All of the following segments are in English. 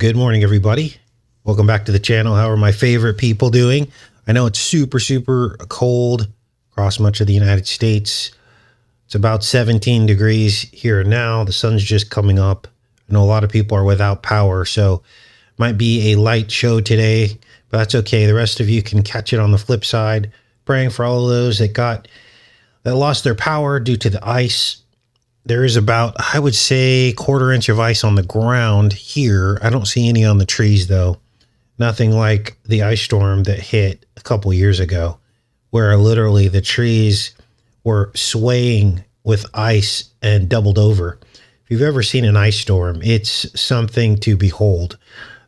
Good morning, everybody. Welcome back to the channel. How are my favorite people doing? I know it's super cold across much of the United States. It's about 17 degrees here and now. The sun's just coming up. I know a lot of people are without power, so might be a light show today, but that's okay. The rest of you can catch it on the flip side. Praying for all of those that lost their power due to the ice. There is about, I would say, 1/4 inch of ice on the ground here. I don't see any on the trees, though. Nothing like the ice storm that hit a couple years ago, where literally the trees were swaying with ice and doubled over. If you've ever seen an ice storm, it's something to behold.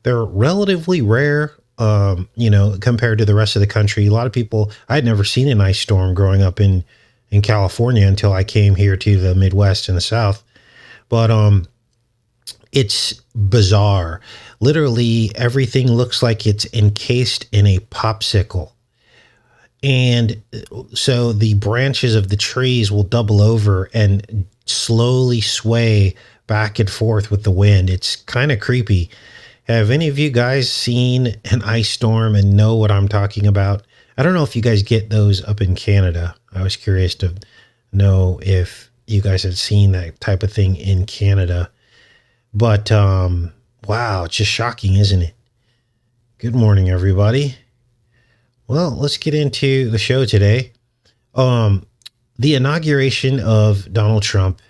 They're relatively rare, compared to the rest of the country. A lot of people, I had never seen an ice storm growing up in California until I came here to the Midwest and the South. But it's bizarre. Literally everything looks like it's encased in a popsicle. And so the branches of the trees will double over and slowly sway back and forth with the wind. It's kind of creepy. Have any of you guys seen an ice storm and know what I'm talking about? I don't know if you guys get those up in Canada. I was curious to know if you guys had seen that type of thing in Canada. But, wow, it's just shocking, isn't it? Good morning, everybody. Well, let's get into the show today. The inauguration of Donald Trump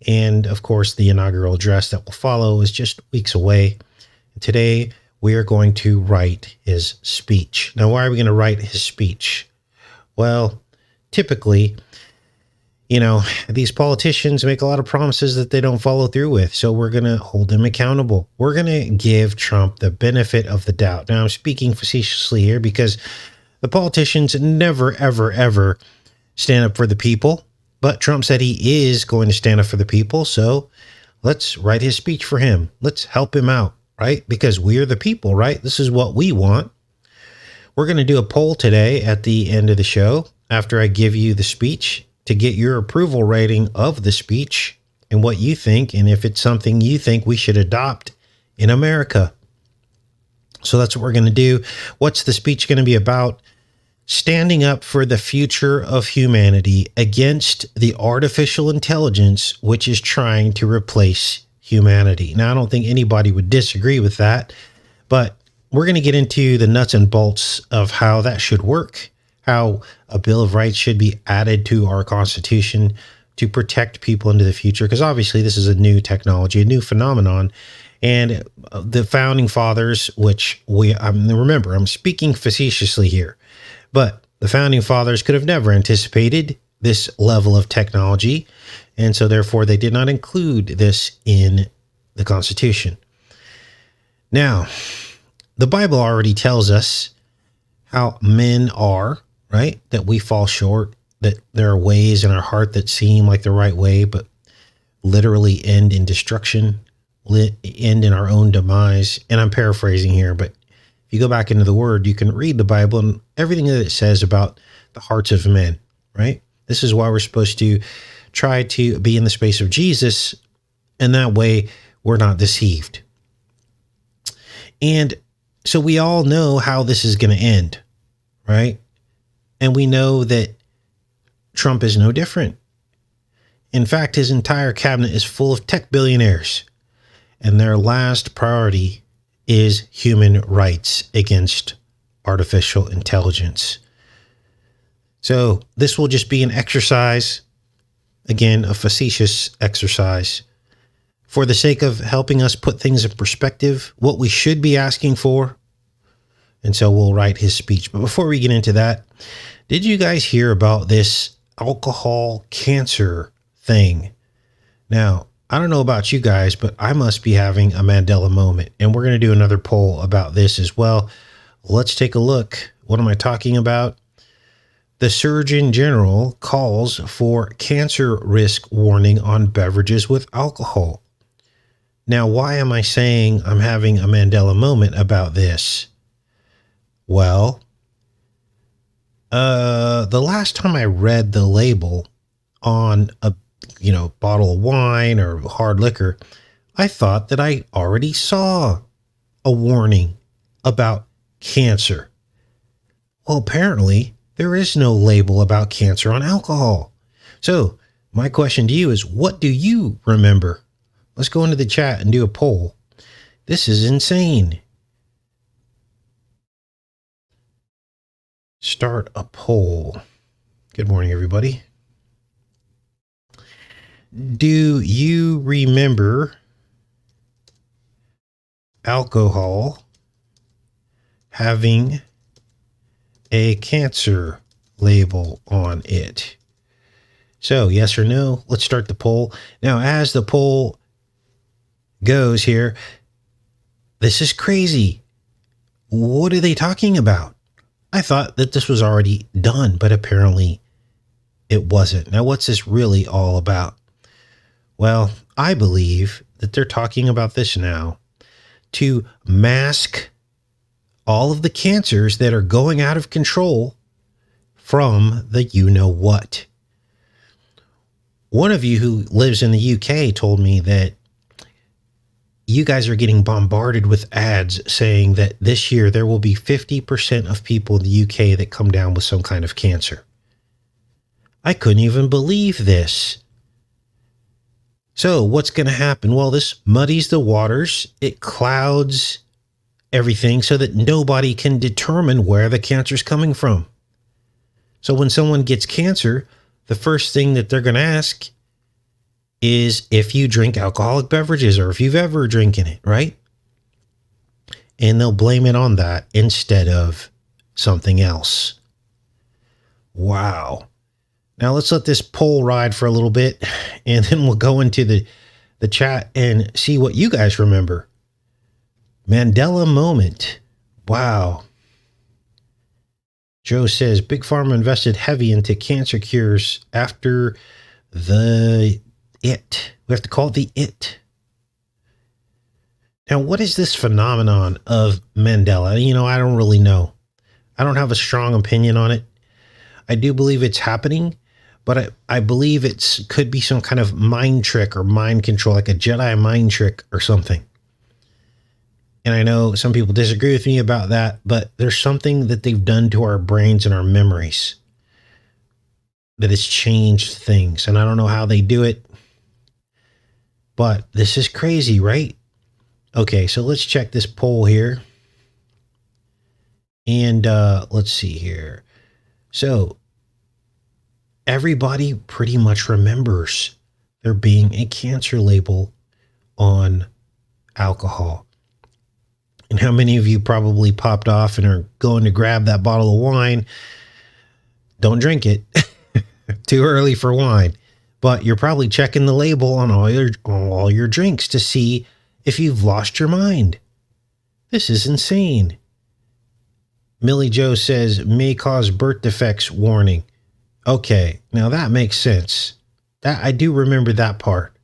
and, of course, the inaugural address that will follow is just weeks away. Today, we are going to write his speech. Now, why are we going to write his speech? Well, typically, these politicians make a lot of promises that they don't follow through with. So we're going to hold them accountable. We're going to give Trump the benefit of the doubt. Now, I'm speaking facetiously here because the politicians never, ever stand up for the people. But Trump said he is going to stand up for the people. So let's write his speech for him. Let's help him out. Right? Because we are the people, right? This is what we want. We're going to do a poll today at the end of the show after I give you the speech to get your approval rating of the speech and what you think, and if it's something you think we should adopt in America. So that's what we're going to do. What's the speech going to be about? Standing up for the future of humanity against the artificial intelligence, which is trying to replace humanity. Now, I don't think anybody would disagree with that, but we're going to get into the nuts and bolts of how that should work, how a Bill of Rights should be added to our Constitution to protect people into the future, because obviously this is a new technology, a new phenomenon, and the founding fathers, which remember, I'm speaking facetiously here, but the founding fathers could have never anticipated this level of technology. And so therefore they did not include this in the Constitution. Now, the Bible already tells us how men are, right? That we fall short, that there are ways in our heart that seem like the right way, but literally end in destruction, end in our own demise. And I'm paraphrasing here, but if you go back into the Word, you can read the Bible and everything that it says about the hearts of men, right? This is why we're supposed to try to be in the space of Jesus, and that way we're not deceived. And so we all know how this is going to end, right? And we know that Trump is no different. In fact, his entire cabinet is full of tech billionaires, and their last priority is human rights against artificial intelligence. So this will just be an exercise, again, a facetious exercise, for the sake of helping us put things in perspective, what we should be asking for. And so we'll write his speech. But before we get into that, did you guys hear about this alcohol cancer thing? Now, I don't know about you guys, but I must be having a Mandela moment. And we're going to do another poll about this as well. Let's take a look. What am I talking about? The Surgeon General calls for cancer risk warning on beverages with alcohol. Now, why am I saying I'm having a Mandela moment about this? Well, the last time I read the label on a bottle of wine or hard liquor, I thought that I already saw a warning about cancer? Well, apparently there is no label about cancer on alcohol. So my question to you is, what do you remember? Let's go into the chat and do a poll. This is insane. Start a poll. Good morning, everybody. Do you remember alcohol having a cancer label on it? So, yes or no? Let's start the poll. Now, as the poll goes here, this is crazy. What are they talking about? I thought that this was already done, but apparently it wasn't. Now, what's this really all about? Well, I believe that they're talking about this now to mask all of the cancers that are going out of control from the you-know-what. One of you who lives in the UK told me that you guys are getting bombarded with ads saying that this year there will be 50% of people in the UK that come down with some kind of cancer. I couldn't even believe this. So what's going to happen? Well, this muddies the waters. It clouds everything so that nobody can determine where the cancer is coming from. So when someone gets cancer, the first thing that they're going to ask is if you drink alcoholic beverages or if you've ever drinking it, right? And they'll blame it on that instead of something else. Wow. Now let's let this poll ride for a little bit, and then we'll go into the chat and see what you guys remember. Mandela moment. Wow. Joe says, Big Pharma invested heavy into cancer cures after the it. We have to call it the it. Now, what is this phenomenon of Mandela? You know, I don't really know. I don't have a strong opinion on it. I do believe it's happening, but I believe it could be some kind of mind trick or mind control, like a Jedi mind trick or something. And I know some people disagree with me about that, but there's something that they've done to our brains and our memories that has changed things. And I don't know how they do it, but this is crazy, right? Okay, so let's check this poll here. And let's see here. So everybody pretty much remembers there being a cancer label on alcohol. And how many of you probably popped off and are going to grab that bottle of wine? Don't drink it. Too early for wine. But you're probably checking the label on all your drinks to see if you've lost your mind. This is insane. Millie Joe says, may cause birth defects warning. Okay, now that makes sense. That I do remember that part.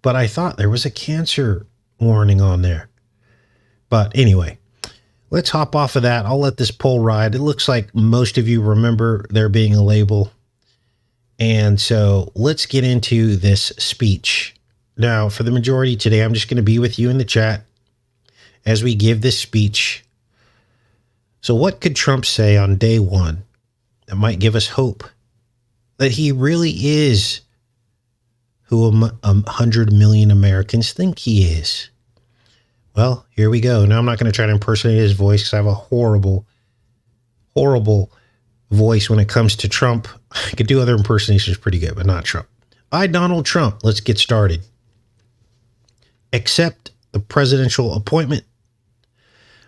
But I thought there was a cancer warning on there. But anyway, let's hop off of that. I'll let this poll ride. It looks like most of you remember there being a label. And so let's get into this speech. Now, for the majority today, I'm just going to be with you in the chat as we give this speech. So what could Trump say on day one that might give us hope that he really is who 100 million Americans think he is? Well, here we go. Now, I'm not going to try to impersonate his voice because I have a horrible, horrible voice when it comes to Trump. I could do other impersonations pretty good, but not Trump. I, Donald Trump. Let's get started. Accept the presidential appointment.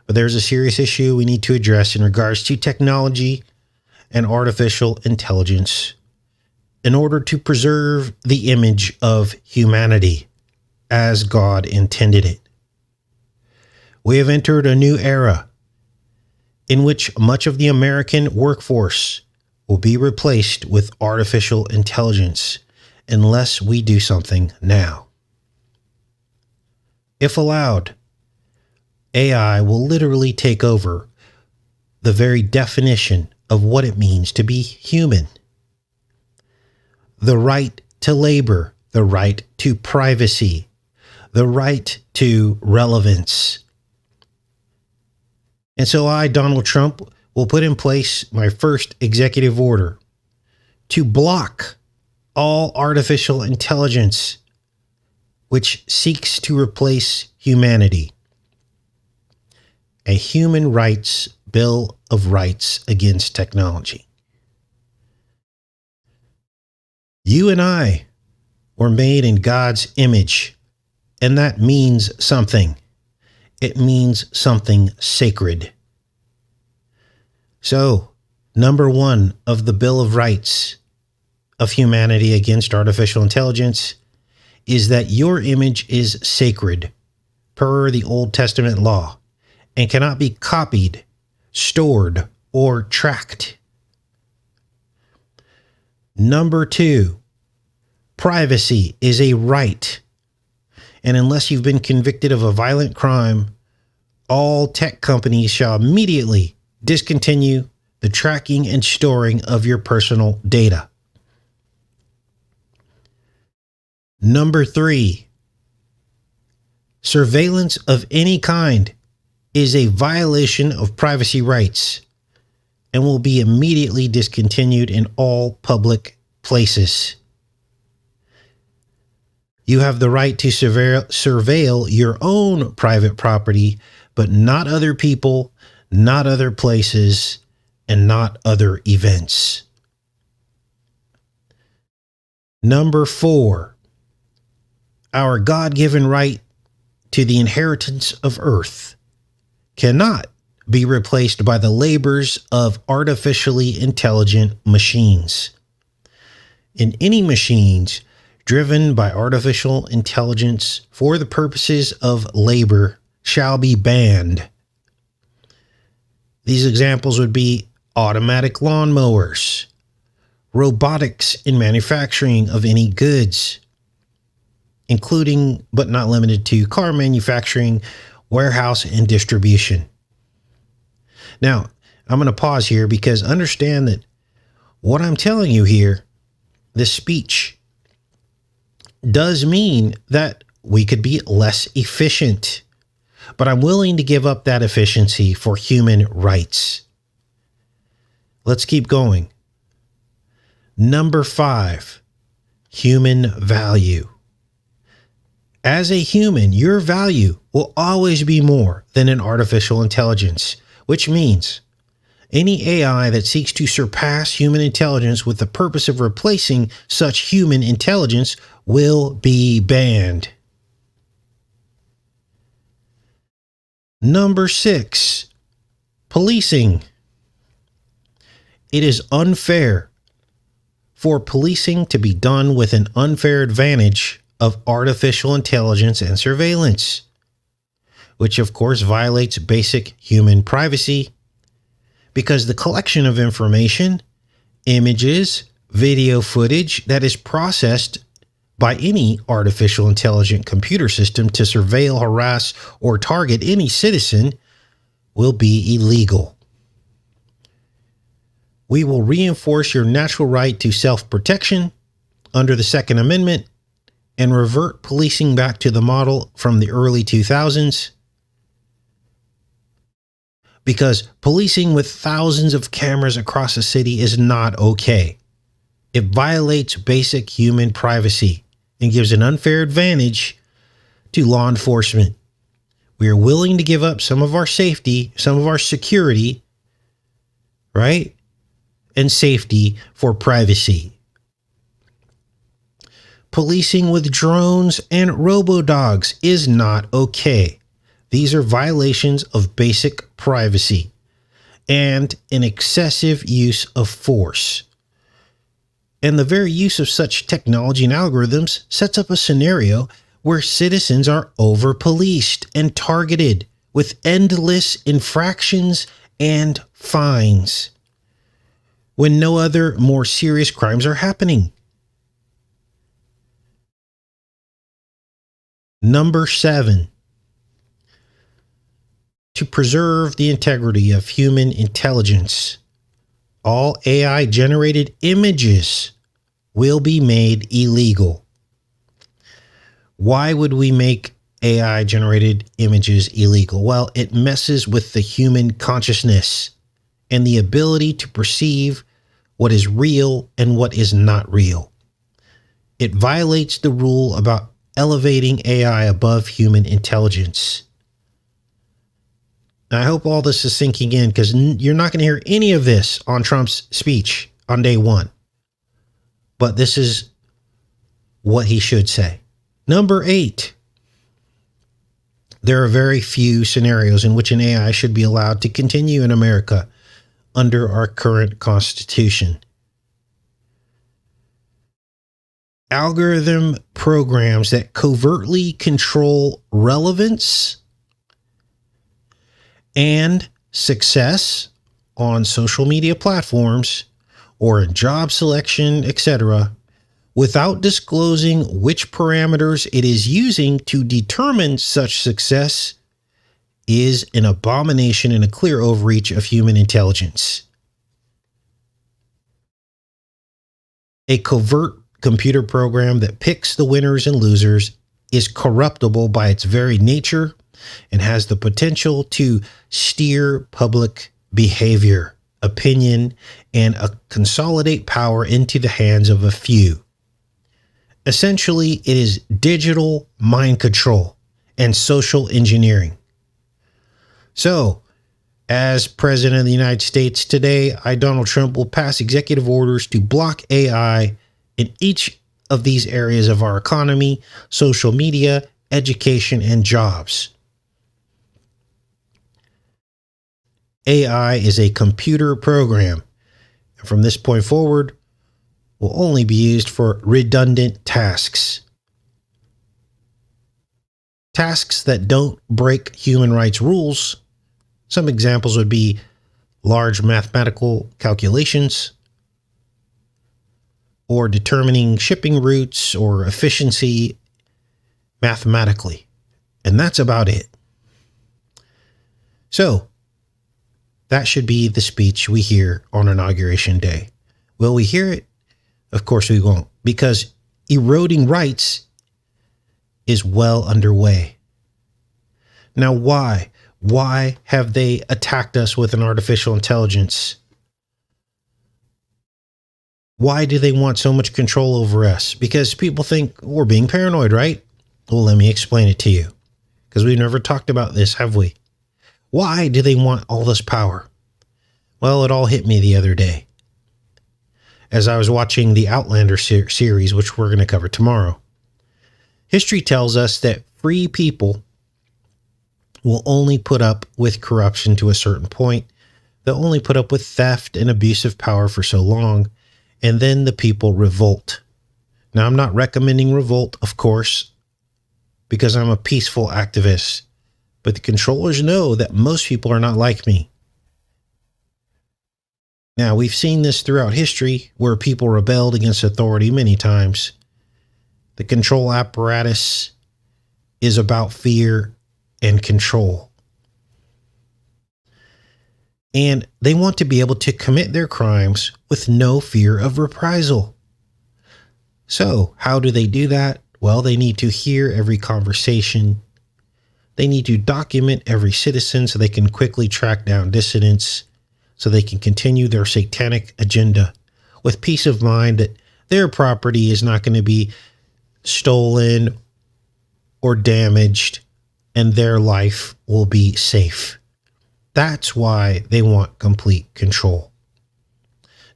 But there's a serious issue we need to address in regards to technology and artificial intelligence in order to preserve the image of humanity as God intended it. We have entered a new era in which much of the American workforce will be replaced with artificial intelligence unless we do something now. If allowed, AI will literally take over the very definition of what it means to be human. The right to labor, the right to privacy, the right to relevance, And so I, Donald Trump, will put in place my first executive order to block all artificial intelligence which seeks to replace humanity. A human rights bill of rights against technology. You and I were made in God's image, and that means something. It means something sacred. So, number one of the Bill of Rights of humanity against artificial intelligence is that your image is sacred per the Old Testament law and cannot be copied, stored, or tracked. Number two, privacy is a right. And unless you've been convicted of a violent crime, all tech companies shall immediately discontinue the tracking and storing of your personal data. Number three, surveillance of any kind is a violation of privacy rights and will be immediately discontinued in all public places. You have the right to surveil your own private property, but not other people, not other places, and not other events. Number four, our God-given right to the inheritance of earth cannot be replaced by the labors of artificially intelligent machines. And any machines driven by artificial intelligence for the purposes of labor shall be banned. These examples would be automatic lawnmowers, robotics in manufacturing of any goods, including but not limited to car manufacturing, warehouse, and distribution. Now, I'm going to pause here because understand that what I'm telling you here, this speech, does mean that we could be less efficient, but I'm willing to give up that efficiency for human rights. Let's keep going. Number five, human value. As a human, your value will always be more than an artificial intelligence, which means any AI that seeks to surpass human intelligence with the purpose of replacing such human intelligence will be banned. Number six, policing. It is unfair for policing to be done with an unfair advantage of artificial intelligence and surveillance, which of course violates basic human privacy because the collection of information, images, video footage that is processed by any artificial intelligent computer system to surveil, harass, or target any citizen will be illegal. We will reinforce your natural right to self-protection under the Second Amendment and revert policing back to the model from the early 2000s. Because policing with thousands of cameras across a city is not okay. It violates basic human privacy and gives an unfair advantage to law enforcement. We are willing to give up some of our safety, some of our security, right? And safety for privacy. Policing with drones and robo-dogs is not okay. These are violations of basic privacy and an excessive use of force. And the very use of such technology and algorithms sets up a scenario where citizens are over-policed and targeted with endless infractions and fines when no other more serious crimes are happening. Number seven, to preserve the integrity of human intelligence, all AI-generated images will be made illegal. Why would we make AI generated images illegal? Well, it messes with the human consciousness and the ability to perceive what is real and what is not real. It violates the rule about elevating AI above human intelligence. I hope all this is sinking in, because you're not going to hear any of this on Trump's speech on day one. But this is what he should say. Number 8. There are very few scenarios in which an AI should be allowed to continue in America under our current Constitution. Algorithm programs that covertly control relevance and success on social media platforms or in job selection, etc., without disclosing which parameters it is using to determine such success is an abomination and a clear overreach of human intelligence. A covert computer program that picks the winners and losers is corruptible by its very nature and has the potential to steer public behavior, opinion, and consolidate power into the hands of a few. Essentially, it is digital mind control and social engineering. So, as President of the United States today, Donald Trump, will pass executive orders to block AI in each of these areas of our economy, social media, education, and jobs. AI is a computer program, and from this point forward, will only be used for redundant tasks. Tasks that don't break human rights rules. Some examples would be large mathematical calculations, or determining shipping routes or efficiency mathematically. And that's about it. So, that should be the speech we hear on Inauguration Day. Will we hear it? Of course we won't, because eroding rights is well underway. Now, why? Why have they attacked us with an artificial intelligence? Why do they want so much control over us? Because people think we're being paranoid, right? Well, let me explain it to you, because we've never talked about this, have we? Why do they want all this power? Well, it all hit me the other day as I was watching the Outlander series, which we're going to cover tomorrow. History tells us that free people will only put up with corruption to a certain point. They'll only put up with theft and abuse of power for so long, and then the people revolt. Now, I'm not recommending revolt, of course, because I'm a peaceful activist, but the controllers know that most people are not like me. Now, we've seen this throughout history where people rebelled against authority many times. The control apparatus is about fear and control. And they want to be able to commit their crimes with no fear of reprisal. So, how do they do that? Well, they need to hear every conversation. They need to document every citizen so they can quickly track down dissidents, so they can continue their satanic agenda with peace of mind that their property is not going to be stolen or damaged, and their life will be safe. That's why they want complete control.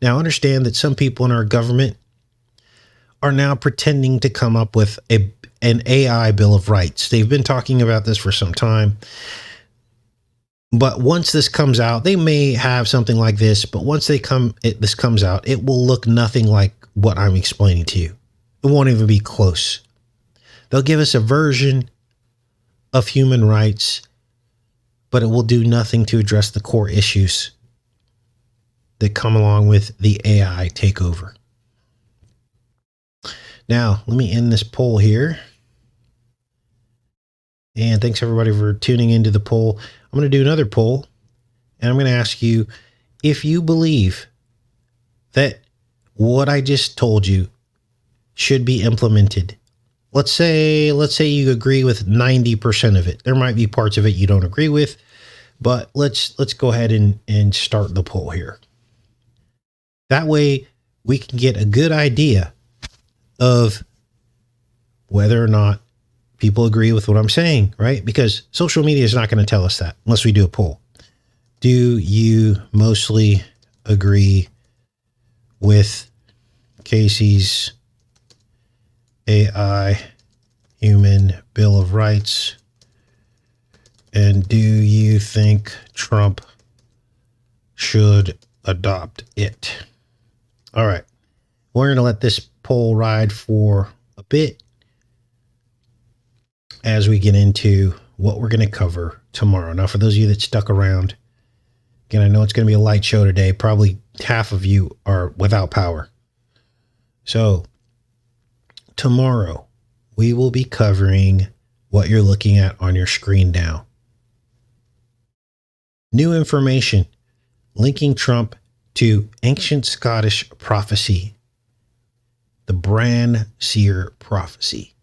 Now, understand that some people in our government are now pretending to come up with an AI Bill of Rights. They've been talking about this for some time. But once this comes out, they may have something like this, but once this comes out, it will look nothing like what I'm explaining to you. It won't even be close. They'll give us a version of human rights, but it will do nothing to address the core issues that come along with the AI takeover. Now, let me end this poll here. And thanks everybody for tuning into the poll. I'm going to do another poll, and I'm going to ask you if you believe that what I just told you should be implemented let's say you agree with 90% of it. There might be parts of it you don't agree with, but let's go ahead and start the poll here. That way we can get a good idea of whether or not people agree with what I'm saying, right? Because social media is not going to tell us that unless we do a poll. Do you mostly agree with Casey's AI Human Bill of Rights? And do you think Trump should adopt it? All right. We're going to let this poll ride for a bit as we get into what we're going to cover tomorrow. Now, for those of you that stuck around, again, I know it's going to be a light show today. Probably half of you are without power. So tomorrow we will be covering what you're looking at on your screen now. New information linking Trump to ancient Scottish prophecy, the Bran Seer prophecy,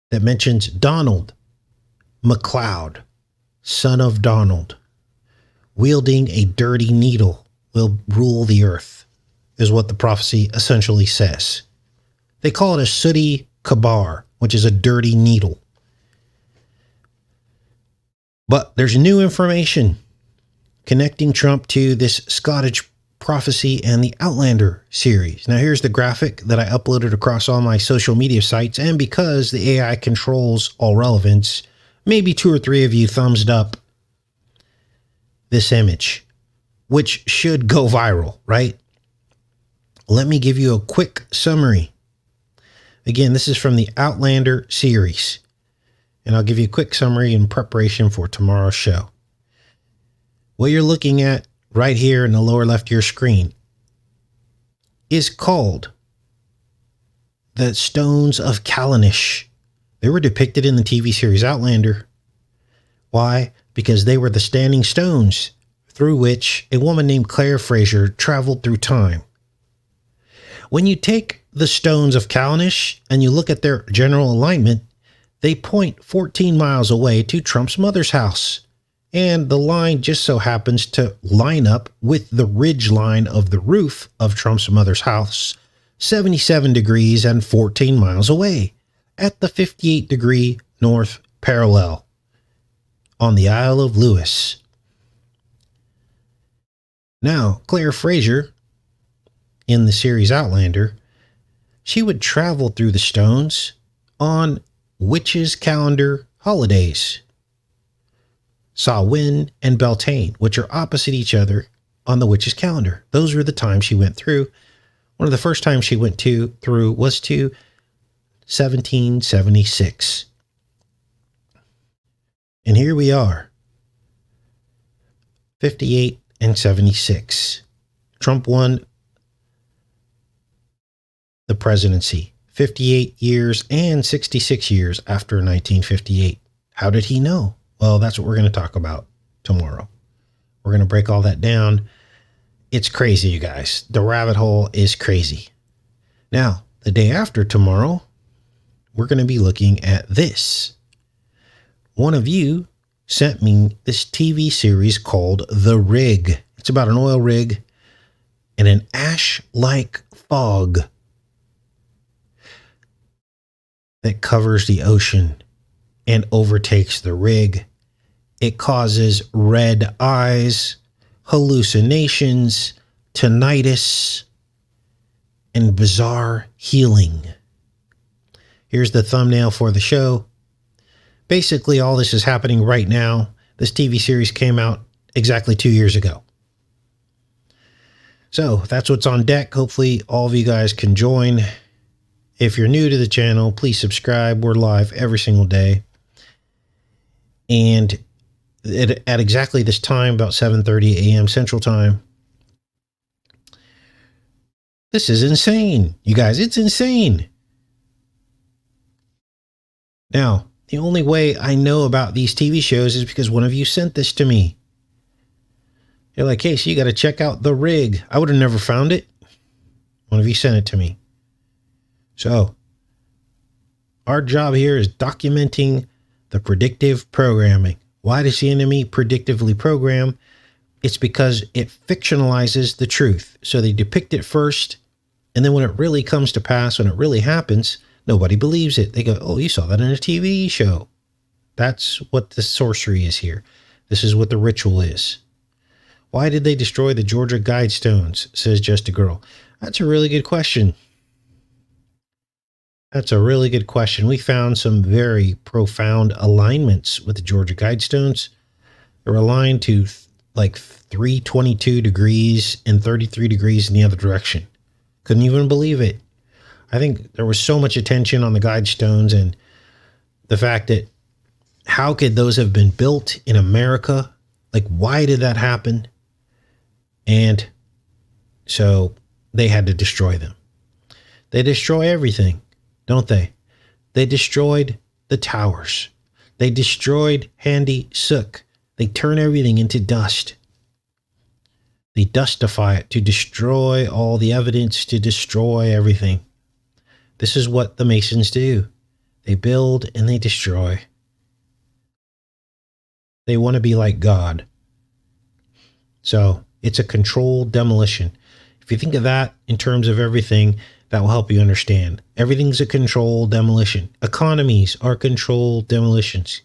that mentions Donald MacLeod, son of Donald, wielding a dirty needle, will rule the earth, is what the prophecy essentially says. They call it a sooty kabar, which is a dirty needle. But there's new information connecting Trump to this Scottish prophecy and the Outlander series. Now, here's the graphic that I uploaded across all my social media sites. And because the AI controls all relevance, maybe 2 or 3 of you thumbs up this image, which should go viral, right? Let me give you a quick summary. Again, this is from the Outlander series, and I'll give you a quick summary in preparation for tomorrow's show. What you're looking at right here in the lower left of your screen is called the Stones of Callanish. They were depicted in the TV series Outlander. Why? Because they were the standing stones through which a woman named Claire Fraser traveled through time. When you take the Stones of Callanish and you look at their general alignment, they point 14 miles away to Trump's mother's house. And the line just so happens to line up with the ridge line of the roof of Trump's mother's house, 77 degrees and 14 miles away at the 58 degree north parallel on the Isle of Lewis. Now, Claire Fraser, in the series Outlander, she would travel through the stones on witches' calendar holidays. Samhain and Beltane, which are opposite each other on the witch's calendar. Those were the times she went through. One of the first times she went through was to 1776. And here we are, 58 and 76. Trump won the presidency 58 years and 66 years after 1958. How did he know? Well, that's what we're going to talk about tomorrow. We're going to break all that down. It's crazy, you guys. The rabbit hole is crazy. Now, the day after tomorrow, we're going to be looking at this. One of you sent me this TV series called The Rig. It's about an oil rig and an ash-like fog that covers the ocean and overtakes the rig. It causes red eyes, hallucinations, tinnitus, and bizarre healing. Here's the thumbnail for the show. Basically, all this is happening right now. This TV series came out exactly 2 years ago. So that's what's on deck. Hopefully all of you guys can join. If you're new to the channel, please subscribe. We're live every single day. And at exactly this time, about 7:30 a.m. Central Time. This is insane. You guys, it's insane. Now, the only way I know about these TV shows is because one of you sent this to me. You're like, hey, so you got to check out The Rig. I would have never found it. One of you sent it to me. So Our job here is documenting the predictive programming. Why does the enemy predictively program? It's because it fictionalizes the truth. So they depict it first, and then when it really comes to pass, when it really happens, nobody believes it. They go, oh, you saw that in a TV show. That's what the sorcery is here. This is what the ritual is. Why did they destroy the Georgia Guidestones, says Just a Girl? That's a really good question. That's a really good question. We found some very profound alignments with the Georgia Guidestones. They're aligned to like 322 degrees and 33 degrees in the other direction. Couldn't even believe it. I think there was so much attention on the Guidestones and the fact that how could those have been built in America? Like, why did that happen? And so they had to destroy them. They destroy everything, don't they? They destroyed the towers. They destroyed Handy Sook. They turn everything into dust. They dustify it to destroy all the evidence, to destroy everything. This is what the Masons do. They build and they destroy. They want to be like God. So it's a controlled demolition. If you think of that in terms of everything, that will help you understand. Everything's a controlled demolition. Economies are controlled demolitions.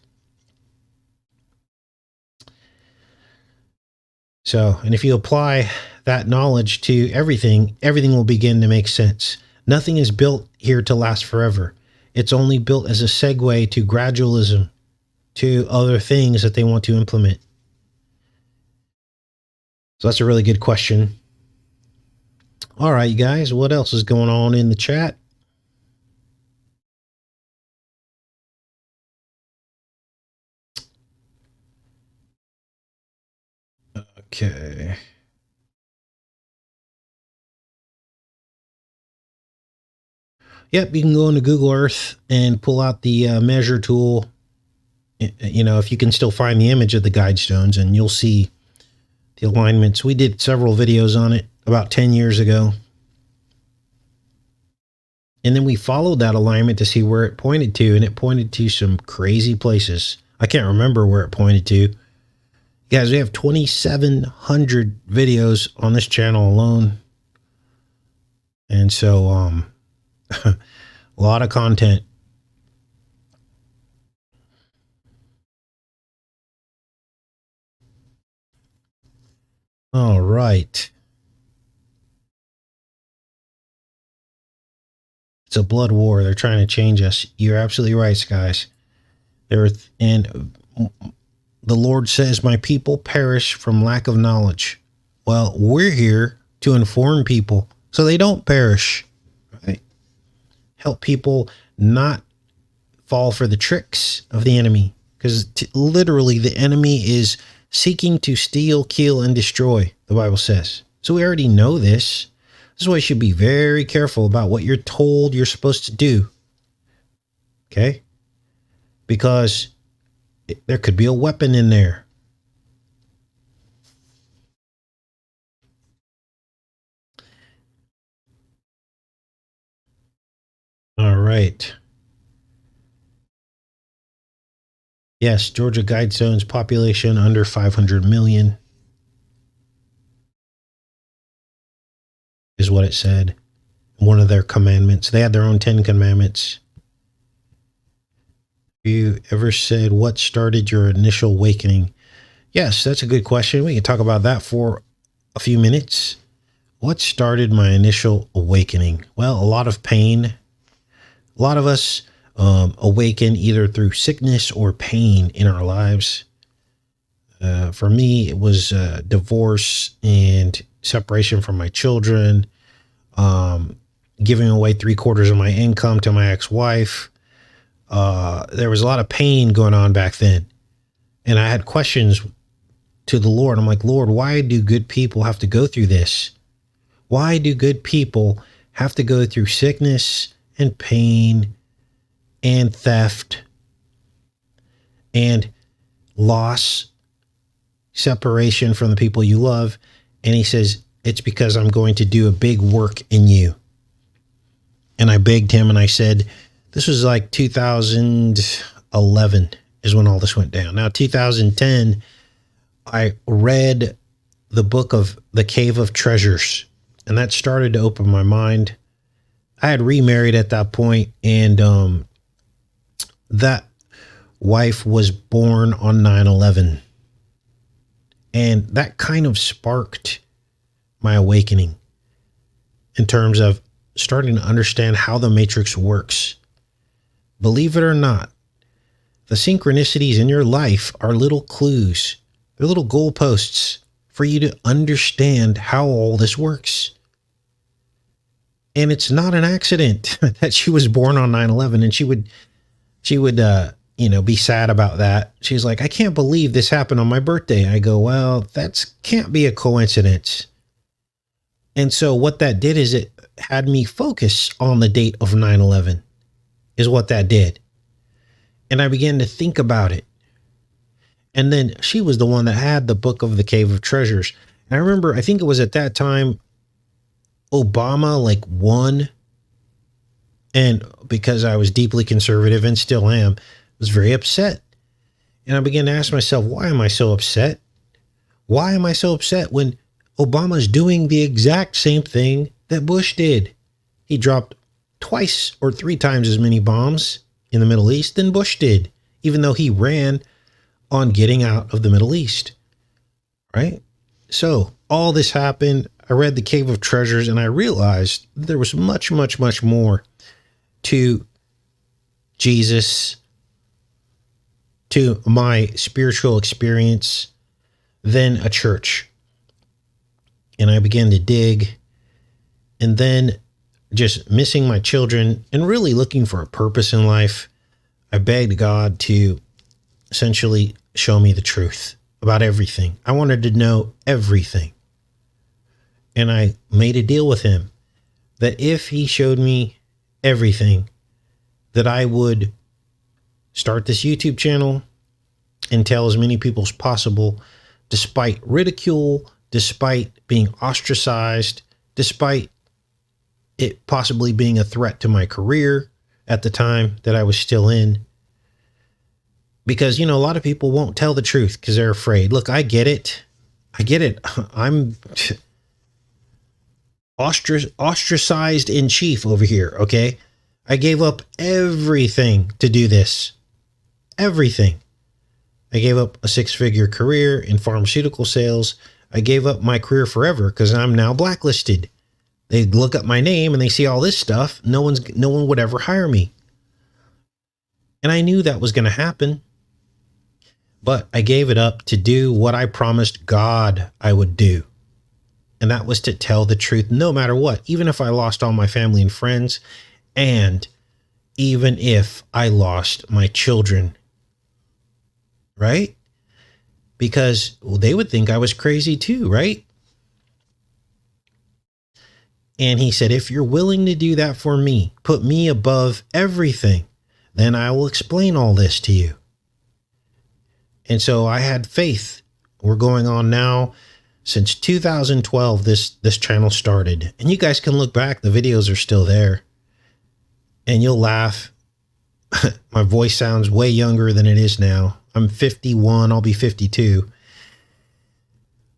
So, and if you apply that knowledge to everything, everything will begin to make sense. Nothing is built here to last forever. It's only built as a segue to gradualism, to other things that they want to implement. So that's a really good question. All right, you guys, what else is going on in the chat? Okay. Yep, you can go into Google Earth and pull out the measure tool. You know, if you can still find the image of the Guidestones, and you'll see the alignments. We did several videos on it about 10 years ago. And then we followed that alignment to see where it pointed to, and it pointed to some crazy places. I can't remember where it pointed to. Guys, we have 2,700 videos on this channel alone. And so, a lot of content. All right. It's a blood war. They're trying to change us. You're absolutely right, guys. And the Lord says, my people perish from lack of knowledge. Well, we're here to inform people so they don't perish. Right? Help people not fall for the tricks of the enemy. Because literally the enemy is seeking to steal, kill, and destroy, the Bible says. So we already know this. This is why you should be very careful about what you're told you're supposed to do. Okay? Because there could be a weapon in there. All right. Yes, Georgia Guidestones population under 500 million is what it said. One of their commandments. They had their own 10 commandments. Have you ever said what started your initial awakening? Yes, that's a good question. We can talk about that for a few minutes. What started my initial awakening? Well, a lot of pain. A lot of us awaken either through sickness or pain in our lives. For me, it was divorce and separation from my children, giving away 3/4 of my income to my ex-wife. There was a lot of pain going on back then. And I had questions to the Lord. I'm like, Lord, why do good people have to go through this? Why do good people have to go through sickness and pain and theft and loss, separation from the people you love? And he says, it's because I'm going to do a big work in you. And I begged him and I said, This was like 2011 is when all this went down. Now, 2010, I read the book of The Cave of Treasures, and that started to open my mind. I had remarried at that point, and that wife was born on 9/11. And that kind of sparked my awakening in terms of starting to understand how the matrix works. Believe it or not, the synchronicities in your life are little clues. They're little goalposts for you to understand how all this works. And it's not an accident that she was born on 9/11, and she would be sad about that. She's like, I can't believe this happened on my birthday. I go, well, that can't be a coincidence. And so what that did is it had me focus on the date of 9/11 is what that did. And I began to think about it. And then she was the one that had the book of The Cave of Treasures. And I remember, I think it was at that time, Obama won. And because I was deeply conservative and still am, was very upset. And I began to ask myself, why am I so upset? Why am I so upset when Obama's doing the exact same thing that Bush did? He dropped twice or three times as many bombs in the Middle East than Bush did, even though he ran on getting out of the Middle East. Right? So all this happened. I read The Cave of Treasures, and I realized there was much, much, much more to Jesus, to my spiritual experience than a church. And I began to dig, and then just missing my children and really looking for a purpose in life, I begged God to essentially show me the truth about everything. I wanted to know everything. And I made a deal with him that if he showed me everything, that I would start this YouTube channel and tell as many people as possible, despite ridicule, despite being ostracized, despite it possibly being a threat to my career at the time that I was still in. Because, a lot of people won't tell the truth because they're afraid. Look, I get it. I'm ostracized in chief over here, okay? I gave up everything to do this. Everything. I gave up a 6-figure career in pharmaceutical sales. I gave up my career forever because I'm now blacklisted. They look up my name and they see all this stuff. No one would ever hire me. And I knew that was going to happen. But I gave it up to do what I promised God I would do. And that was to tell the truth no matter what, even if I lost all my family and friends, and even if I lost my children. Right? Because they would think I was crazy too, right? And he said, if you're willing to do that for me, put me above everything, then I will explain all this to you. And so I had faith. We're going on now since 2012, this channel started. And you guys can look back. The videos are still there. And you'll laugh. My voice sounds way younger than it is now. I'm 51. I'll be 52.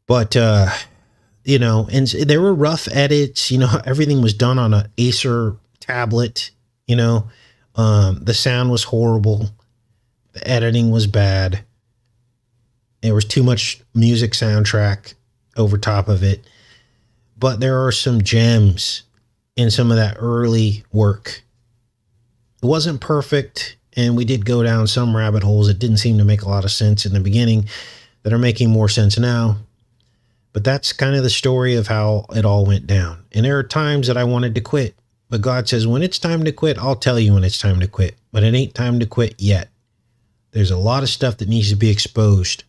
But, and there were rough edits. Everything was done on an Acer tablet. The sound was horrible. The editing was bad. There was too much music soundtrack over top of it. But there are some gems in some of that early work. It wasn't perfect, and we did go down some rabbit holes that didn't seem to make a lot of sense in the beginning that are making more sense now. But that's kind of the story of how it all went down. And there are times that I wanted to quit. But God says, when it's time to quit, I'll tell you when it's time to quit. But it ain't time to quit yet. There's a lot of stuff that needs to be exposed.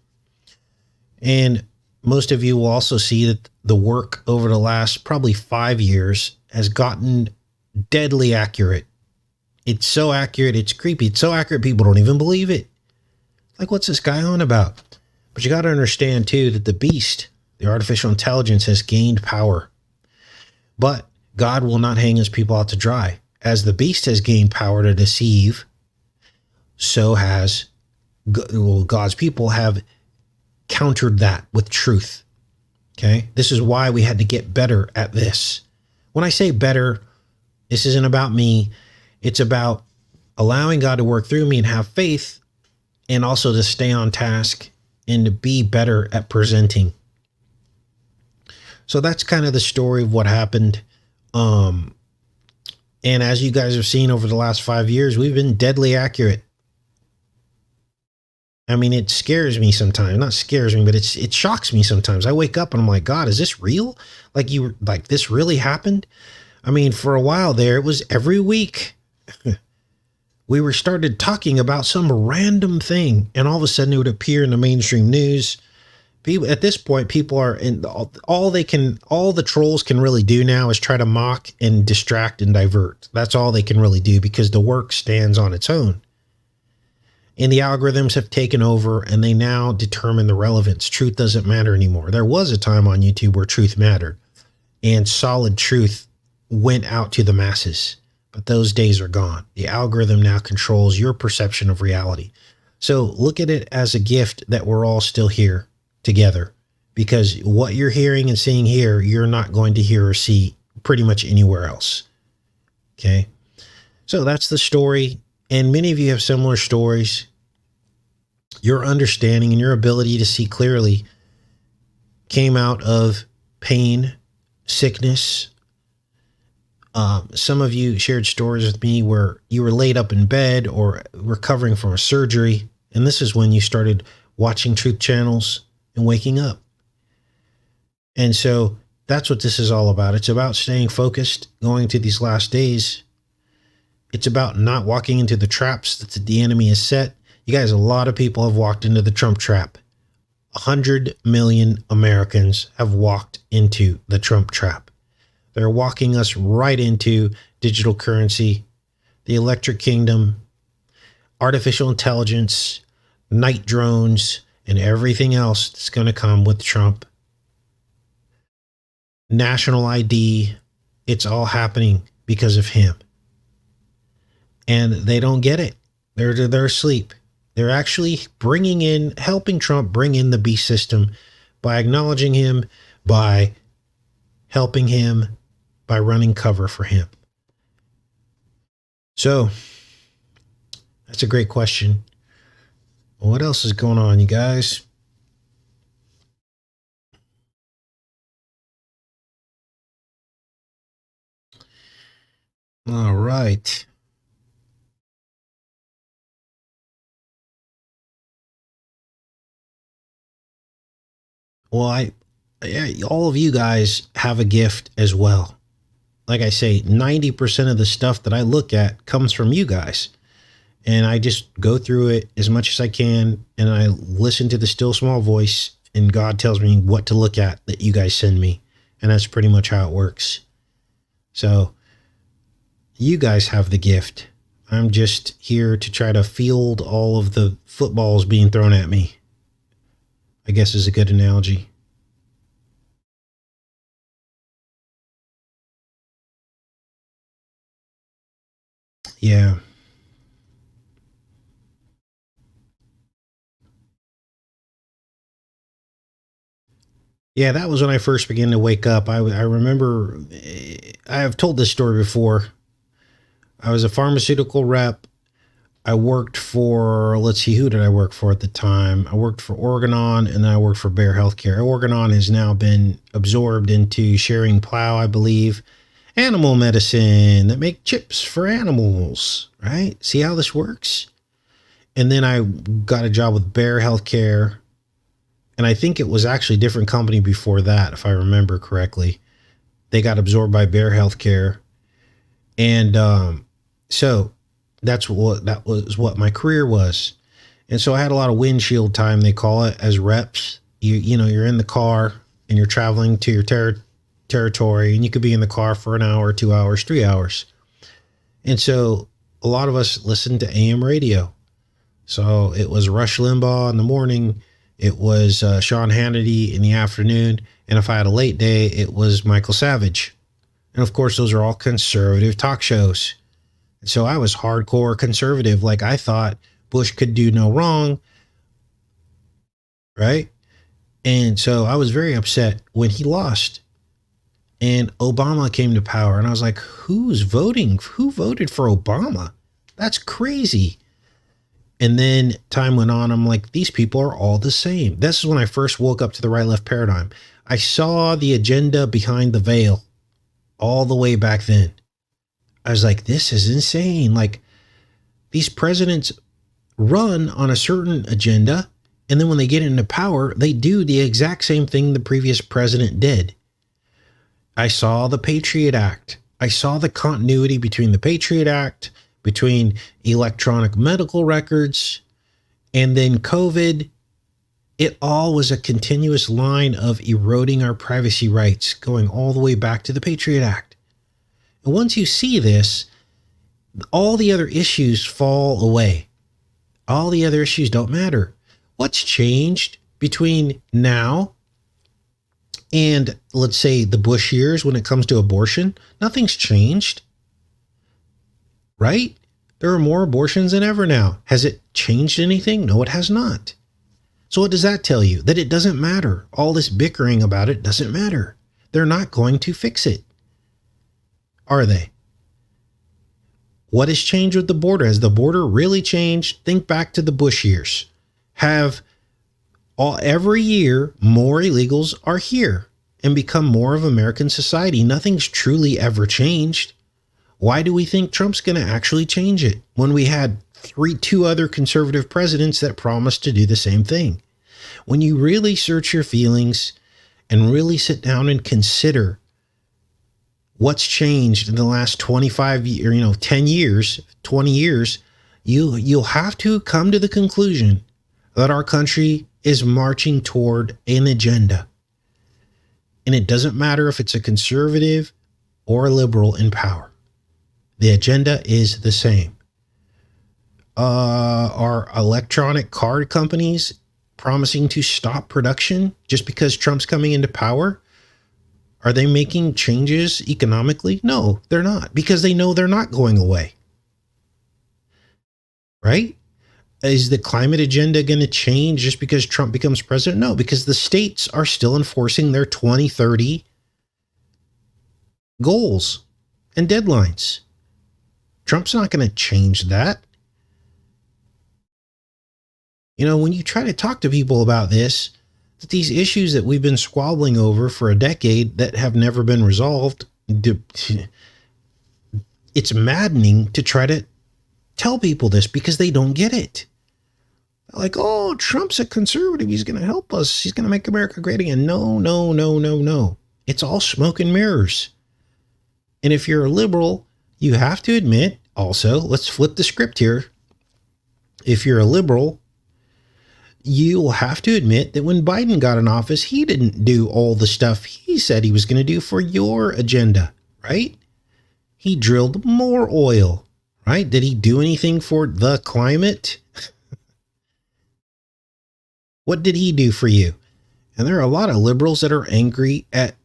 And most of you will also see that the work over the last probably 5 years has gotten deadly accurate. It's so accurate, it's creepy. It's so accurate, people don't even believe it. Like, what's this guy on about? But you got to understand, too, that the beast, the artificial intelligence, has gained power. But God will not hang his people out to dry. as the beast has gained power to deceive, so has God's people have countered that with truth. Okay. This is why we had to get better at this. When I say better, this isn't about me. It's about allowing God to work through me and have faith, and also to stay on task and to be better at presenting. So that's kind of the story of what happened. And as you guys have seen over the last 5 years, we've been deadly accurate. I mean, it scares me sometimes. Not scares me, but it shocks me sometimes. I wake up and I'm like, God, is this real? Like this really happened? I mean, for a while there, it was every week. We were started talking about some random thing, and all of a sudden it would appear in the mainstream news. People at this point, people are in all the trolls can really do now is try to mock and distract and divert. That's all they can really do, because the work stands on its own. And the algorithms have taken over, and they now determine the relevance. Truth doesn't matter anymore. There was a time on YouTube where truth mattered, and solid truth went out to the masses, but those days are gone. The algorithm now controls your perception of reality. So look at it as a gift that we're all still here together, because what you're hearing and seeing here, you're not going to hear or see pretty much anywhere else. Okay. So that's the story. And many of you have similar stories. Your understanding and your ability to see clearly came out of pain, sickness. Some of you shared stories with me where you were laid up in bed or recovering from a surgery. And this is when you started watching truth channels and waking up. And so that's what this is all about. It's about staying focused, going to these last days. It's about not walking into the traps that the enemy has set. You guys, a lot of people have walked into the Trump trap. 100 million Americans have walked into the Trump trap. They're walking us right into digital currency, the electric kingdom, artificial intelligence, night drones, and everything else that's going to come with Trump. National ID, it's all happening because of him. And they don't get it. They're asleep. They're actually helping Trump bring in the beast system by acknowledging him, by helping him, by running cover for him. So that's a great question. What else is going on, you guys? All right. Well, all of you guys have a gift as well. Like I say, 90% of the stuff that I look at comes from you guys. And I just go through it as much as I can. And I listen to the still small voice, and God tells me what to look at that you guys send me. And that's pretty much how it works. So you guys have the gift. I'm just here to try to field all of the footballs being thrown at me, I guess is a good analogy. Yeah. Yeah, that was when I first began to wake up. I remember, I have told this story before. I was a pharmaceutical rep. I worked for, let's see, who did I work for at the time? I worked for Organon, and then I worked for Bayer Healthcare. Organon has now been absorbed into Sharing Plow, I believe. Animal medicine that make chips for animals, right? See how this works? And then I got a job with Bayer Healthcare. And I think it was actually a different company before that, if I remember correctly. They got absorbed by Bayer Healthcare. And so that was what my career was. And so I had a lot of windshield time, they call it, as reps. You're in the car and you're traveling to your territory, and you could be in the car for an hour, 2 hours, 3 hours. And so a lot of us listened to AM radio. So it was Rush Limbaugh in the morning. It was Sean Hannity in the afternoon. And if I had a late day, it was Michael Savage. And of course, those are all conservative talk shows. So I was hardcore conservative. Like I thought Bush could do no wrong. Right. And so I was very upset when he lost and Obama came to power. And I was like, who's voting? Who voted for Obama? That's crazy. And then time went on. I'm like, these people are all the same. This is when I first woke up to the right left paradigm. I saw the agenda behind the veil all the way back then. I was like, this is insane. Like these presidents run on a certain agenda. And then when they get into power, they do the exact same thing the previous president did. I saw the Patriot Act. I saw the continuity between the Patriot Act, between electronic medical records, and then COVID. It all was a continuous line of eroding our privacy rights, going all the way back to the Patriot Act. And once you see this, all the other issues fall away. All the other issues don't matter. What's changed between now and, let's say, the Bush years when it comes to abortion? Nothing's changed, right? There are more abortions than ever now. Has it changed anything? No, it has not. So what does that tell you? That it doesn't matter. All this bickering about it doesn't matter. They're not going to fix it. Are they? What has changed with the border? Has the border really changed? Think back to the Bush years. Every year, more illegals are here and become more of American society. Nothing's truly ever changed. Why do we think Trump's going to actually change it when we had two other conservative presidents that promised to do the same thing? When you really search your feelings and really sit down and consider what's changed in the last 25 years, 10 years, 20 years, you'll have to come to the conclusion that our country is marching toward an agenda. And it doesn't matter if it's a conservative or a liberal in power. The agenda is the same. Are electronic card companies promising to stop production just because Trump's coming into power? Are they making changes economically? No, they're not, because they know they're not going away. Right? Is the climate agenda going to change just because Trump becomes president? No, because the states are still enforcing their 2030 goals and deadlines. Trump's not going to change that. When you try to talk to people about this, that these issues that we've been squabbling over for a decade that have never been resolved, it's maddening to try to tell people this because they don't get it. Like, oh, Trump's a conservative. He's going to help us. He's going to make America great again. No, no, no, no, no. It's all smoke and mirrors. And if you're a liberal, you have to admit also, let's flip the script here. If you're a liberal, you'll have to admit that when Biden got in office, he didn't do all the stuff he said he was going to do for your agenda, right? He drilled more oil, right? Did he do anything for the climate? What did he do for you? And there are a lot of liberals that are angry at,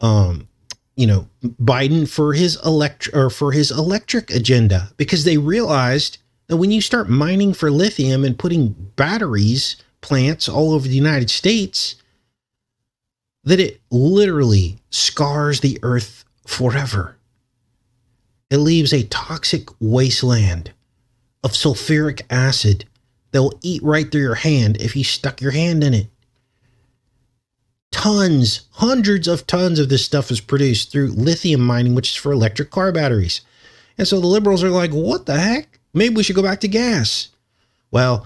Biden for his electric agenda, because they realized that when you start mining for lithium and putting batteries plants all over the United States, that it literally scars the earth forever. It leaves a toxic wasteland of sulfuric acid that will eat right through your hand if you stuck your hand in it. Tons, hundreds of tons of this stuff is produced through lithium mining, which is for electric car batteries. And so the liberals are like, what the heck? Maybe we should go back to gas. Well,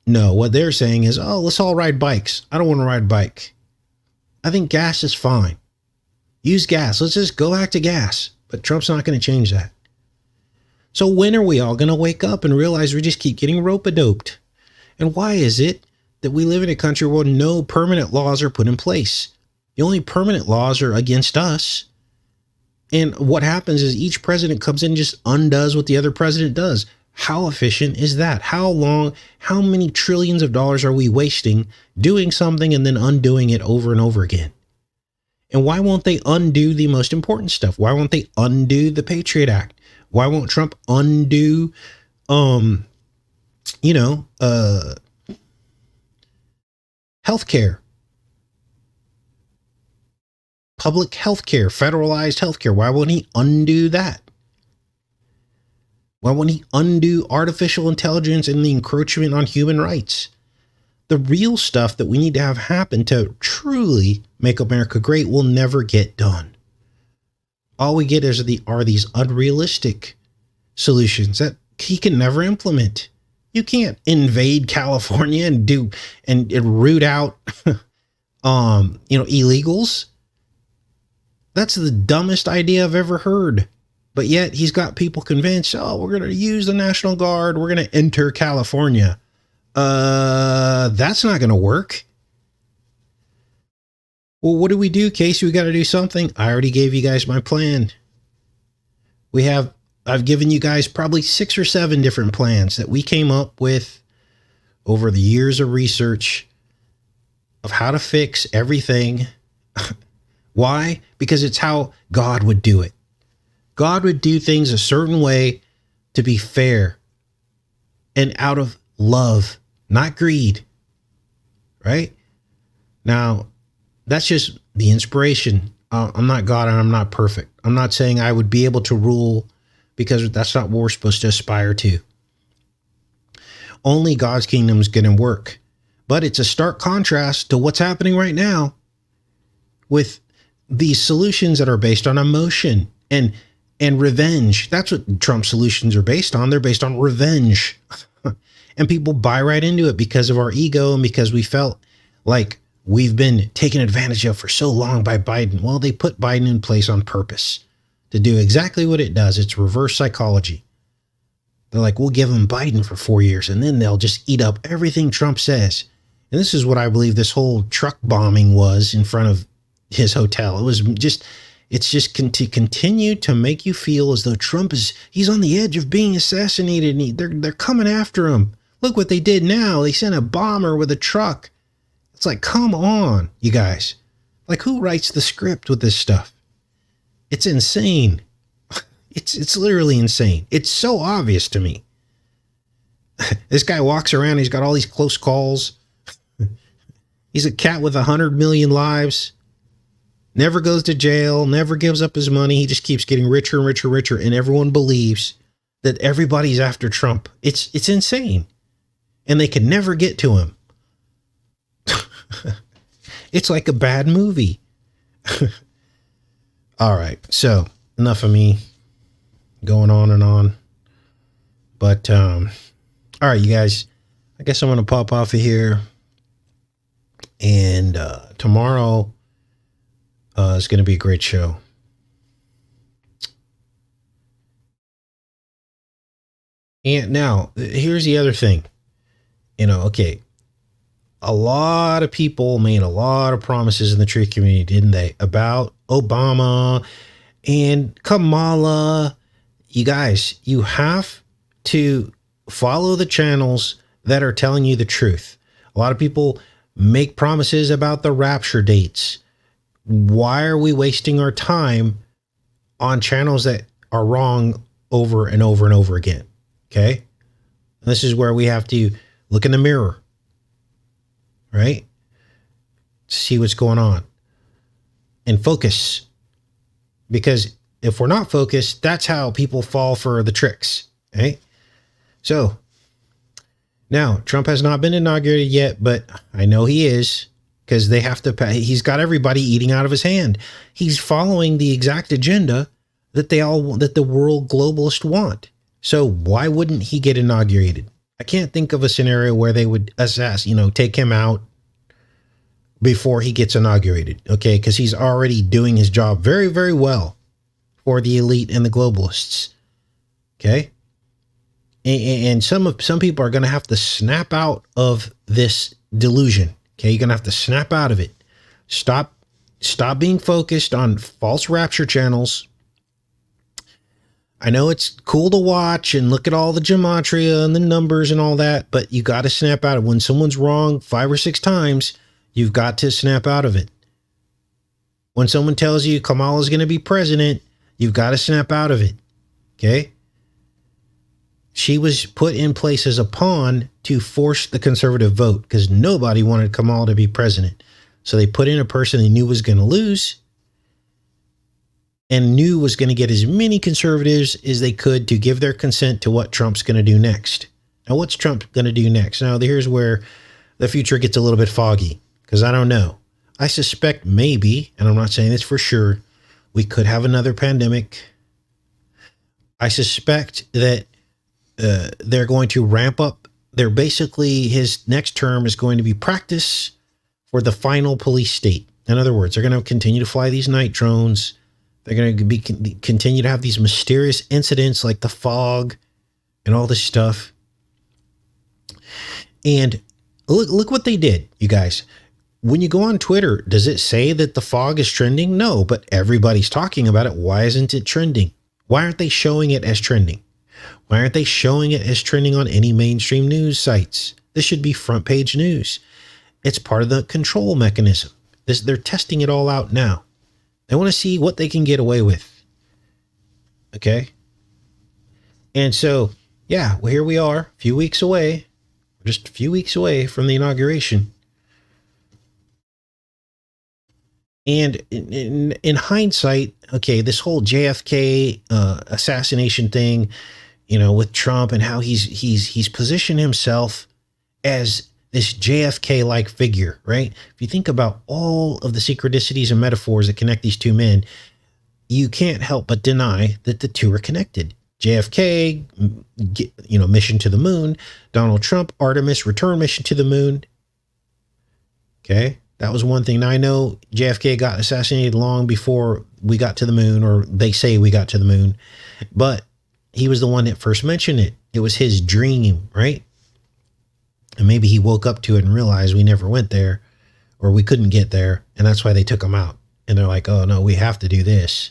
no, what they're saying is, oh, let's all ride bikes. I don't want to ride a bike. I think gas is fine. Use gas. Let's just go back to gas. But Trump's not going to change that. So when are we all going to wake up and realize we just keep getting rope-a-doped? And why is it that we live in a country where no permanent laws are put in place? The only permanent laws are against us. And what happens is each president comes in and just undoes what the other president does. How efficient is that? How many trillions of dollars are we wasting doing something and then undoing it over and over again? And why won't they undo the most important stuff? Why won't they undo the Patriot Act? Why won't Trump undo, you know, healthcare, public healthcare, federalized healthcare? Why won't he undo that? Why won't he undo artificial intelligence and the encroachment on human rights? The real stuff that we need to have happen to truly make America great will never get done. All we get are these unrealistic solutions that he can never implement. You can't invade California and root out, illegals. That's the dumbest idea I've ever heard. But yet he's got people convinced, oh, we're going to use the National Guard. We're going to enter California. That's not going to work. Well, what do we do, Casey? We got to do something. I already gave you guys my plan. I've given you guys probably 6 or 7 different plans that we came up with over the years of research of how to fix everything. Why? Because it's how God would do it. God would do things a certain way to be fair and out of love, not greed. Right? Now, that's just the inspiration. I'm not God and I'm not perfect. I'm not saying I would be able to rule, because that's not what we're supposed to aspire to. Only God's kingdom is going to work. But it's a stark contrast to what's happening right now with these solutions that are based on emotion and revenge. That's what Trump's solutions are based on. They're based on revenge. And people buy right into it because of our ego and because we felt like we've been taken advantage of for so long by Biden. Well, they put Biden in place on purpose to do exactly what it does. It's reverse psychology. They're like, we'll give them Biden for 4 years and then they'll just eat up everything Trump says. And this is what I believe this whole truck bombing was in front of his hotel. It's just to continue to make you feel as though he's on the edge of being assassinated and they're coming after him. Look what they did now. They sent a bomber with a truck. It's like, come on, you guys. Like, who writes the script with this stuff? It's insane. It's literally insane. It's so obvious to me. This guy walks around. He's got all these close calls. He's a cat with 100 million lives. Never goes to jail. Never gives up his money. He just keeps getting richer and richer and richer. And everyone believes that everybody's after Trump. It's insane. And they can never get to him. It's like a bad movie. All right. So enough of me going on and on. But, all right, you guys, I guess I'm going to pop off of here. And tomorrow is going to be a great show. And now, here's the other thing. Okay, a lot of people made a lot of promises in the tree community, didn't they? About Obama and Kamala. You guys, you have to follow the channels that are telling you the truth. A lot of people make promises about the rapture dates. Why are we wasting our time on channels that are wrong over and over and over again? Okay. This is where we have to look in the mirror, right? See what's going on and focus. Because if we're not focused, that's how people fall for the tricks, right? So now Trump has not been inaugurated yet, but I know he is, because they have to pay. He's got everybody eating out of his hand. He's following the exact agenda that the world globalists want. So why wouldn't he get inaugurated? I can't think of a scenario where they would take him out before he gets inaugurated. Okay. Cause he's already doing his job very, very well for the elite and the globalists. Okay. And some people are going to have to snap out of this delusion. Okay. You're going to have to snap out of it. Stop being focused on false rapture channels. I know it's cool to watch and look at all the gematria and the numbers and all that, but you got to snap out of it. When someone's wrong 5 or 6 times, you've got to snap out of it. When someone tells you Kamala's going to be president, you've got to snap out of it. Okay. She was put in place as a pawn to force the conservative vote because nobody wanted Kamala to be president. So they put in a person they knew was going to lose and knew was going to get as many conservatives as they could to give their consent to what Trump's going to do next. Now, what's Trump going to do next? Now, here's where the future gets a little bit foggy because I don't know. I suspect maybe, and I'm not saying this for sure, we could have another pandemic. I suspect that they're going to ramp up. They're basically, his next term is going to be practice for the final police state. In other words, they're going to continue to fly these night drones. They're going to continue to have these mysterious incidents like the fog and all this stuff. And look what they did, you guys. When you go on Twitter, does it say that the fog is trending? No, but everybody's talking about it. Why isn't it trending? Why aren't they showing it as trending? Why aren't they showing it as trending on any mainstream news sites? This should be front page news. It's part of the control mechanism. They're testing it all out now. They want to see what they can get away with. Okay. And so, yeah, well, here we are, a few weeks away, just a few weeks away from the inauguration. And in hindsight, okay, this whole JFK assassination thing, you know, with Trump and how he's positioned himself as this JFK-like figure, right? If you think about all of the synchronicities and metaphors that connect these two men, you can't help but deny that the two are connected. JFK, you know, mission to the moon. Donald Trump, Artemis, return mission to the moon. Okay, that was one thing. Now, I know JFK got assassinated long before we got to the moon, or they say we got to the moon, but he was the one that first mentioned it. It was his dream, right? And maybe he woke up to it and realized we never went there, or we couldn't get there. And that's why they took him out. And they're like, oh no, we have to do this.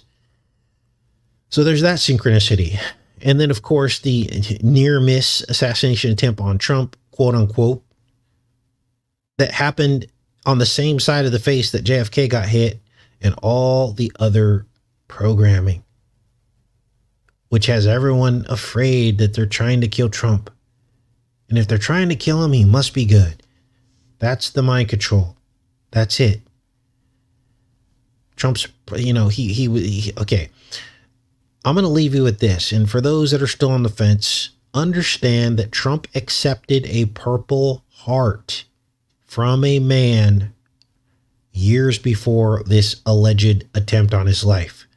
So there's that synchronicity. And then of course the near miss assassination attempt on Trump, quote unquote, that happened on the same side of the face that JFK got hit, and all the other programming, which has everyone afraid that they're trying to kill Trump. And if they're trying to kill him, he must be good. That's the mind control. That's it. Trump's, you know, he okay. I'm going to leave you with this. And for those that are still on the fence, understand that Trump accepted a Purple Heart from a man years before this alleged attempt on his life.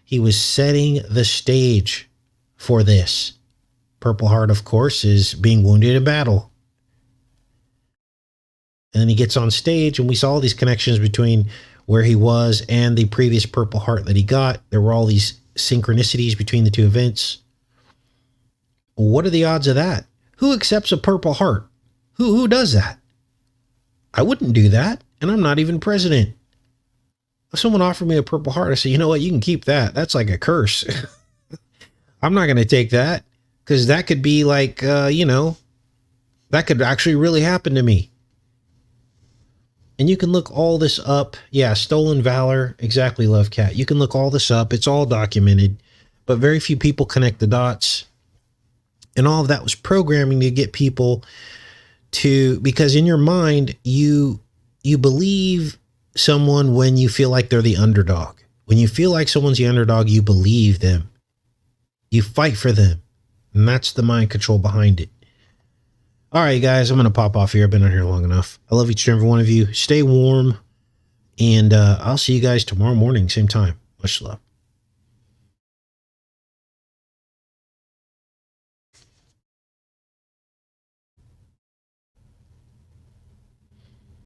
He was setting the stage for this. Purple Heart, of course, is being wounded in battle. And then he gets on stage, and we saw all these connections between where he was and the previous Purple Heart that he got. There were all these synchronicities between the two events. What are the odds of that? Who accepts a Purple Heart? Who does that? I wouldn't do that, and I'm not even president. If someone offered me a Purple Heart, I say, you know what, you can keep that. That's like a curse. I'm not going to take that, because that could be like, you know, that could actually really happen to me. And you can look all this up. Yeah, stolen valor. Exactly, Love Cat. You can look all this up. It's all documented, but very few people connect the dots. And all of that was programming to get people to, because in your mind, you believe someone when you feel like they're the underdog. When you feel like someone's the underdog, you believe them. You fight for them. And that's the mind control behind it. All right, guys, I'm going to pop off here. I've been on here long enough. I love each and every one of you. Stay warm. And I'll see you guys tomorrow morning, same time. Much love.